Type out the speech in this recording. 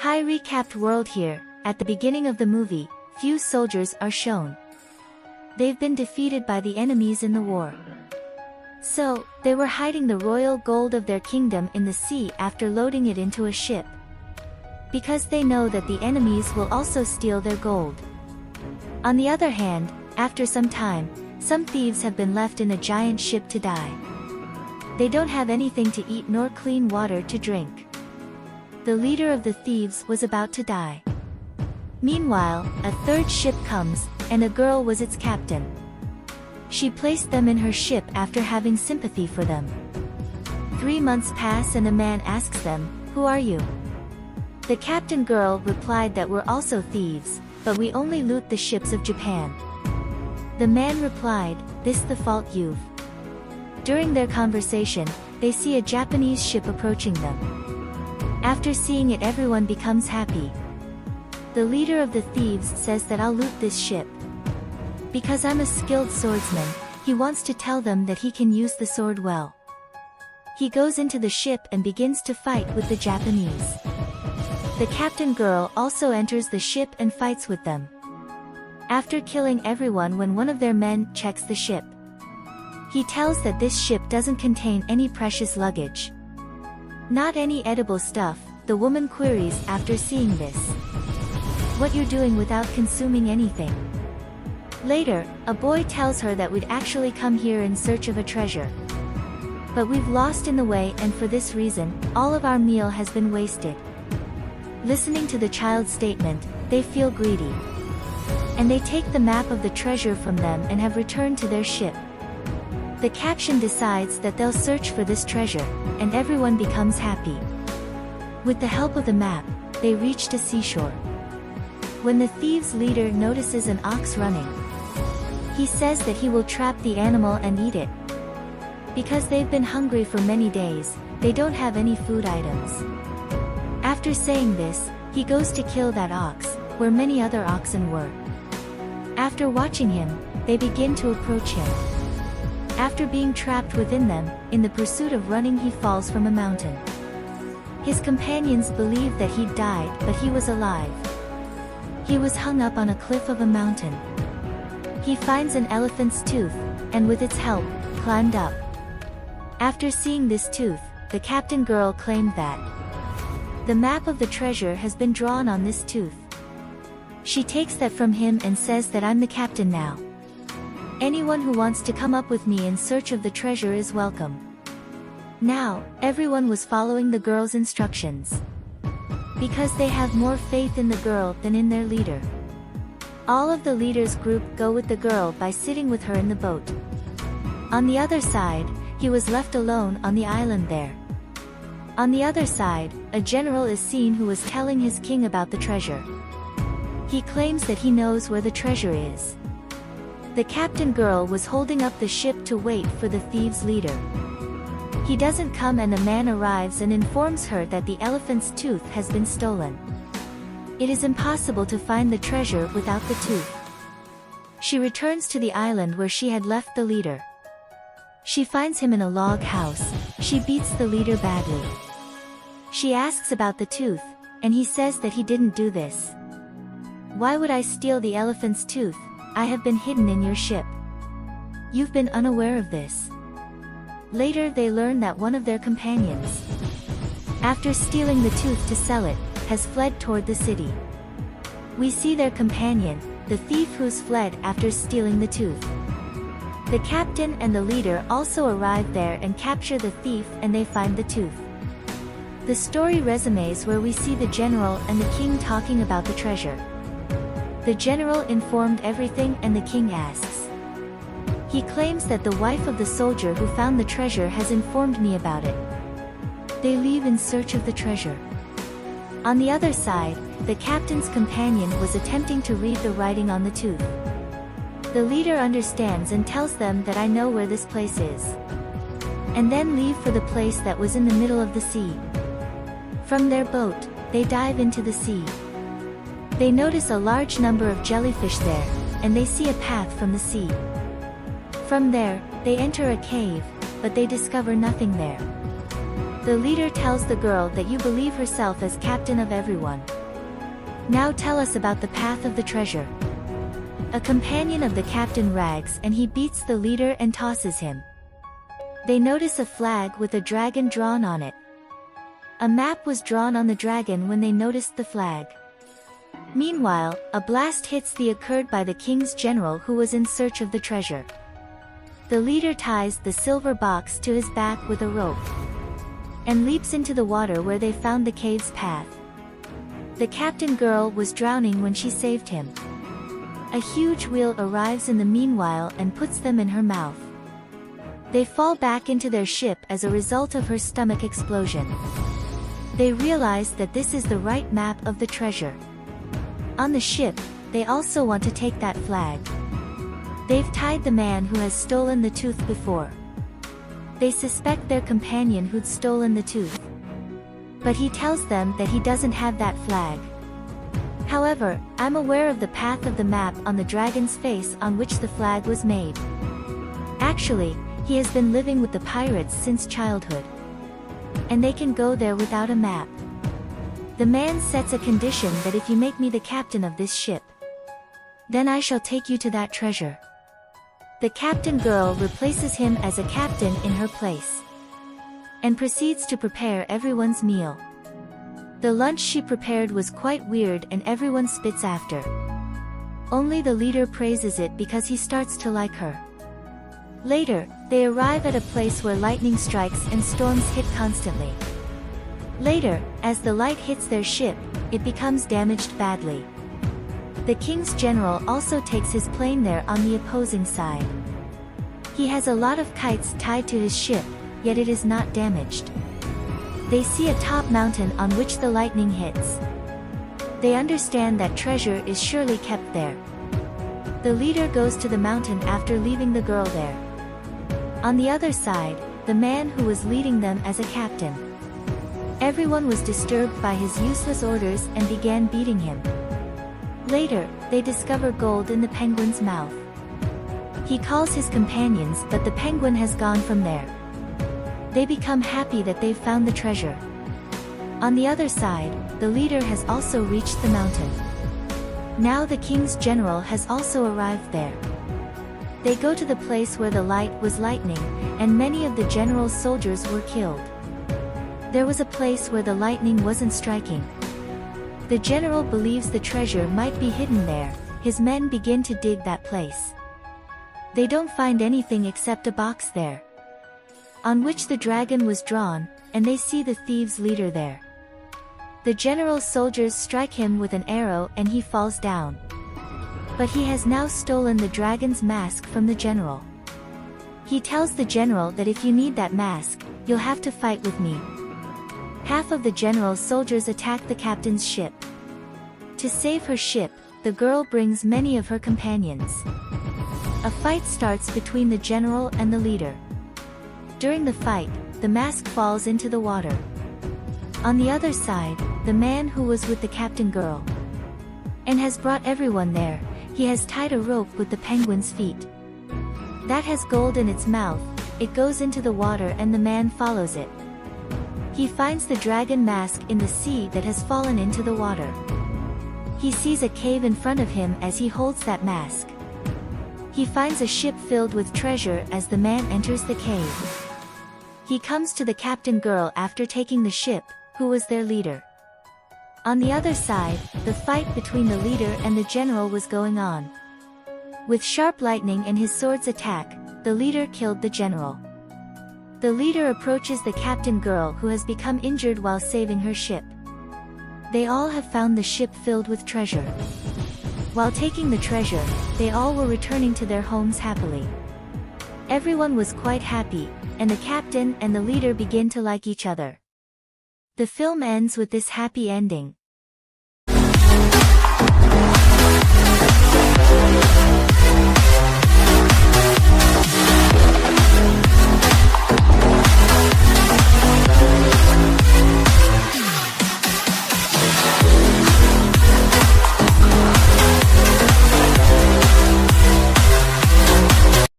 Hi, recapped world here. At the beginning of the movie, few soldiers are shown. They've been defeated by the enemies in the war. So, they were hiding the royal gold of their kingdom in the sea after loading it into a ship. Because they know that the enemies will also steal their gold. On the other hand, after some time, some thieves have been left in a giant ship to die. They don't have anything to eat nor clean water to drink. The leader of the thieves was about to die. Meanwhile, a third ship comes, and a girl was its captain. She placed them in her ship after having sympathy for them. 3 months pass and a man asks them, "Who are you?" The captain girl replied that we're also thieves, but we only loot the ships of Japan. The man replied, "This the fault you've." During their conversation, they see a Japanese ship approaching them. After seeing it, everyone becomes happy. The leader of the thieves says that I'll loot this ship. Because I'm a skilled swordsman, he wants to tell them that he can use the sword well. He goes into the ship and begins to fight with the Japanese. The captain girl also enters the ship and fights with them. After killing everyone when one of their men checks the ship. He tells that this ship doesn't contain any precious luggage. Not any edible stuff, the woman queries after seeing this. What you're doing without consuming anything? Later, a boy tells her that we'd actually come here in search of a treasure. But we've lost in the way, and for this reason, all of our meal has been wasted. Listening to the child's statement, they feel greedy. And they take the map of the treasure from them and have returned to their ship. The captain decides that they'll search for this treasure, and everyone becomes happy. With the help of the map, they reach a seashore. When the thieves' leader notices an ox running, he says that he will trap the animal and eat it. Because they've been hungry for many days, they don't have any food items. After saying this, he goes to kill that ox, where many other oxen were. After watching him, they begin to approach him. After being trapped within them, in the pursuit of running, he falls from a mountain. His companions believe that he'd died, but he was alive. He was hung up on a cliff of a mountain. He finds an elephant's tooth, and with its help, climbed up. After seeing this tooth, the captain girl claimed that the map of the treasure has been drawn on this tooth. She takes that from him and says that I'm the captain now. Anyone who wants to come up with me in search of the treasure is welcome. Now, everyone was following the girl's instructions. Because they have more faith in the girl than in their leader. All of the leader's group go with the girl by sitting with her in the boat. On the other side, he was left alone on the island there. On the other side, a general is seen who was telling his king about the treasure. He claims that he knows where the treasure is. The captain girl was holding up the ship to wait for the thieves' leader. He doesn't come, and the man arrives and informs her that the elephant's tooth has been stolen. It is impossible to find the treasure without the tooth. She returns to the island where she had left the leader. She finds him in a log house. She beats the leader badly. She asks about the tooth, and he says that he didn't do this. "Why would I steal the elephant's tooth? I have been hidden in your ship. You've been unaware of this." Later they learn that one of their companions, after stealing the tooth to sell it, has fled toward the city. We see their companion, the thief who's fled after stealing the tooth. The captain and the leader also arrive there and capture the thief, and they find the tooth. The story resumes where we see the general and the king talking about the treasure. The general informed everything, and the king asks. He claims that the wife of the soldier who found the treasure has informed me about it. They leave in search of the treasure. On the other side, the captain's companion was attempting to read the writing on the tooth. The leader understands and tells them that I know where this place is. And then leave for the place that was in the middle of the sea. From their boat, they dive into the sea. They notice a large number of jellyfish there, and they see a path from the sea. From there, they enter a cave, but they discover nothing there. The leader tells the girl that you believe herself as captain of everyone. Now tell us about the path of the treasure. A companion of the captain rags and he beats the leader and tosses him. They notice a flag with a dragon drawn on it. A map was drawn on the dragon when they noticed the flag. Meanwhile, a blast hits the occurred by the king's general who was in search of the treasure. The leader ties the silver box to his back with a rope and leaps into the water where they found the cave's path. The captain girl was drowning when she saved him. A huge wheel arrives in the meanwhile and puts them in her mouth. They fall back into their ship as a result of her stomach explosion. They realize that this is the right map of the treasure. On the ship, they also want to take that flag. They've tied the man who has stolen the tooth before. They suspect their companion who'd stolen the tooth. But he tells them that he doesn't have that flag. However, I'm aware of the path of the map on the dragon's face on which the flag was made. Actually, he has been living with the pirates since childhood. And they can go there without a map. The man sets a condition that if you make me the captain of this ship, then I shall take you to that treasure. The captain girl replaces him as a captain in her place and proceeds to prepare everyone's meal. The lunch she prepared was quite weird and everyone spits after. Only the leader praises it because he starts to like her. Later, they arrive at a place where lightning strikes and storms hit constantly. Later, as the light hits their ship, it becomes damaged badly. The king's general also takes his plane there on the opposing side. He has a lot of kites tied to his ship, yet it is not damaged. They see a top mountain on which the lightning hits. They understand that treasure is surely kept there. The leader goes to the mountain after leaving the girl there. On the other side, the man who was leading them as a captain. Everyone was disturbed by his useless orders and began beating him. Later, they discover gold in the penguin's mouth. He calls his companions but the penguin has gone from there. They become happy that they've found the treasure. On the other side, the leader has also reached the mountain. Now the king's general has also arrived there. They go to the place where the light was lightning, and many of the general's soldiers were killed. There was a place where the lightning wasn't striking. The general believes the treasure might be hidden there. His men begin to dig that place. They don't find anything except a box there, on which the dragon was drawn, and they see the thieves' leader there. The general's soldiers strike him with an arrow and he falls down. But he has now stolen the dragon's mask from the general. He tells the general that if you need that mask, you'll have to fight with me. Half of the general's soldiers attack the captain's ship. To save her ship, the girl brings many of her companions. A fight starts between the general and the leader. During the fight, the mask falls into the water. On the other side, the man who was with the captain girl and has brought everyone there, he has tied a rope with the penguin's feet. That has gold in its mouth, it goes into the water and the man follows it. He finds the dragon mask in the sea that has fallen into the water. He sees a cave in front of him as he holds that mask. He finds a ship filled with treasure as the man enters the cave. He comes to the captain girl after taking the ship, who was their leader. On the other side, the fight between the leader and the general was going on. With sharp lightning and his sword's attack, the leader killed the general. The leader approaches the captain girl who has become injured while saving her ship. They all have found the ship filled with treasure. While taking the treasure, they all were returning to their homes happily. Everyone was quite happy, and the captain and the leader begin to like each other. The film ends with this happy ending.